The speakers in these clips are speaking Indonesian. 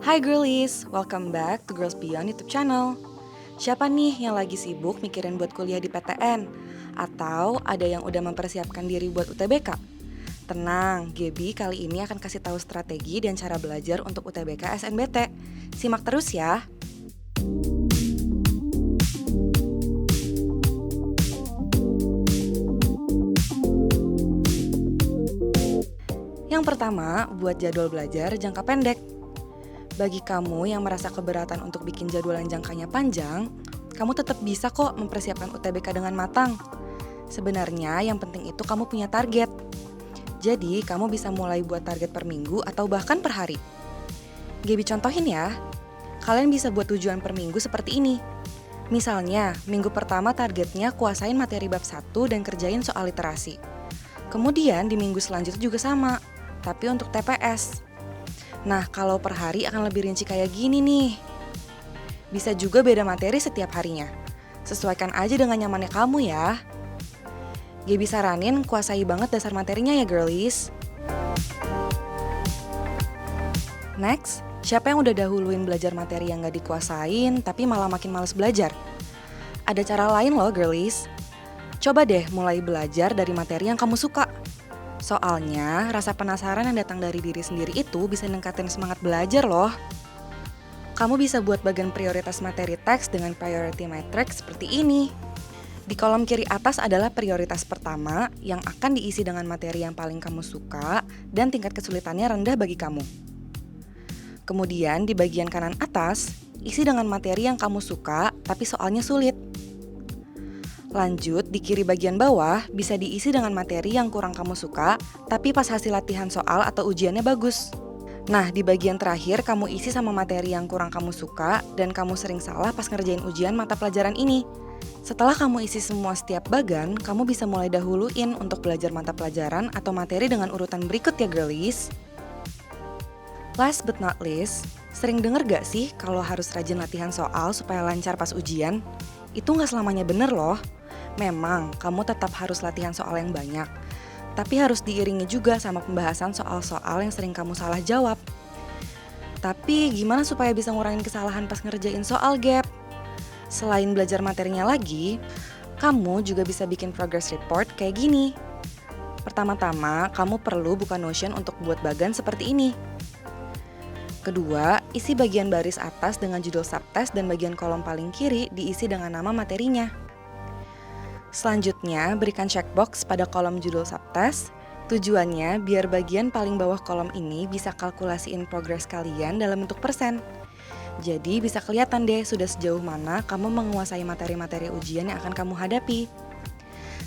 Hai girlies, welcome back to Girls Beyond YouTube channel. Siapa nih yang lagi sibuk mikirin buat kuliah di PTN? Atau ada yang udah mempersiapkan diri buat UTBK? Tenang, Gaby kali ini akan kasih tahu strategi dan cara belajar untuk UTBK SNBT. Simak terus ya. Yang pertama, buat jadwal belajar jangka pendek. Bagi kamu yang merasa keberatan untuk bikin jadwal yang jangkanya panjang, kamu tetap bisa kok mempersiapkan UTBK dengan matang. Sebenarnya yang penting itu kamu punya target. Jadi kamu bisa mulai buat target per minggu atau bahkan per hari. Gaby contohin ya, kalian bisa buat tujuan per minggu seperti ini. Misalnya, minggu pertama targetnya kuasain materi bab 1 dan kerjain soal literasi. Kemudian di minggu selanjutnya juga sama, tapi untuk TPS. Nah, kalau per hari akan lebih rinci kayak gini nih. Bisa juga beda materi setiap harinya. Sesuaikan aja dengan nyamannya kamu ya. Gaby saranin kuasai banget dasar materinya ya girlies. Next, siapa yang udah dahuluin belajar materi yang gak dikuasain tapi malah makin males belajar? Ada cara lain loh girlies. Coba deh mulai belajar dari materi yang kamu suka. Soalnya, rasa penasaran yang datang dari diri sendiri itu bisa ningkatin semangat belajar loh. Kamu bisa buat bagian prioritas materi teks dengan priority matrix seperti ini. Di kolom kiri atas adalah prioritas pertama yang akan diisi dengan materi yang paling kamu suka dan tingkat kesulitannya rendah bagi kamu. Kemudian di bagian kanan atas, isi dengan materi yang kamu suka tapi soalnya sulit. Lanjut, di kiri bagian bawah bisa diisi dengan materi yang kurang kamu suka, tapi pas hasil latihan soal atau ujiannya bagus. Nah, di bagian terakhir kamu isi sama materi yang kurang kamu suka dan kamu sering salah pas ngerjain ujian mata pelajaran ini. Setelah kamu isi semua setiap bagan, kamu bisa mulai dahuluin untuk belajar mata pelajaran atau materi dengan urutan berikut ya girlies. Last but not least, sering denger gak sih kalau harus rajin latihan soal supaya lancar pas ujian? Itu gak selamanya bener loh. Memang, kamu tetap harus latihan soal yang banyak, tapi harus diiringi juga sama pembahasan soal-soal yang sering kamu salah jawab. Tapi gimana supaya bisa ngurangin kesalahan pas ngerjain soal, Gap? Selain belajar materinya lagi, kamu juga bisa bikin progress report kayak gini. Pertama-tama, kamu perlu buka Notion untuk buat bagan seperti ini. Kedua, isi bagian baris atas dengan judul subtest dan bagian kolom paling kiri diisi dengan nama materinya. Selanjutnya, berikan checkbox pada kolom judul subtest. Tujuannya biar bagian paling bawah kolom ini bisa kalkulasiin progres kalian dalam bentuk persen. Jadi bisa kelihatan deh sudah sejauh mana kamu menguasai materi-materi ujian yang akan kamu hadapi.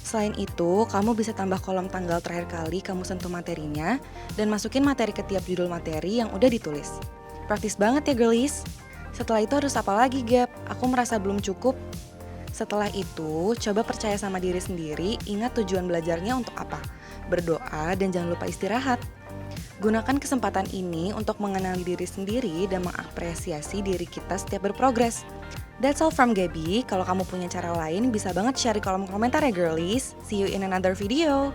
Selain itu, kamu bisa tambah kolom tanggal terakhir kali kamu sentuh materinya dan masukin materi ke tiap judul materi yang udah ditulis. Praktis banget ya girlies. Setelah itu harus apa lagi, Gap? Aku merasa belum cukup. Setelah itu, coba percaya sama diri sendiri, ingat tujuan belajarnya untuk apa. Berdoa dan jangan lupa istirahat. Gunakan kesempatan ini untuk mengenali diri sendiri dan mengapresiasi diri kita setiap berprogres. That's all from Gaby. Kalau kamu punya cara lain, bisa banget share di kolom komentar ya girlies. See you in another video.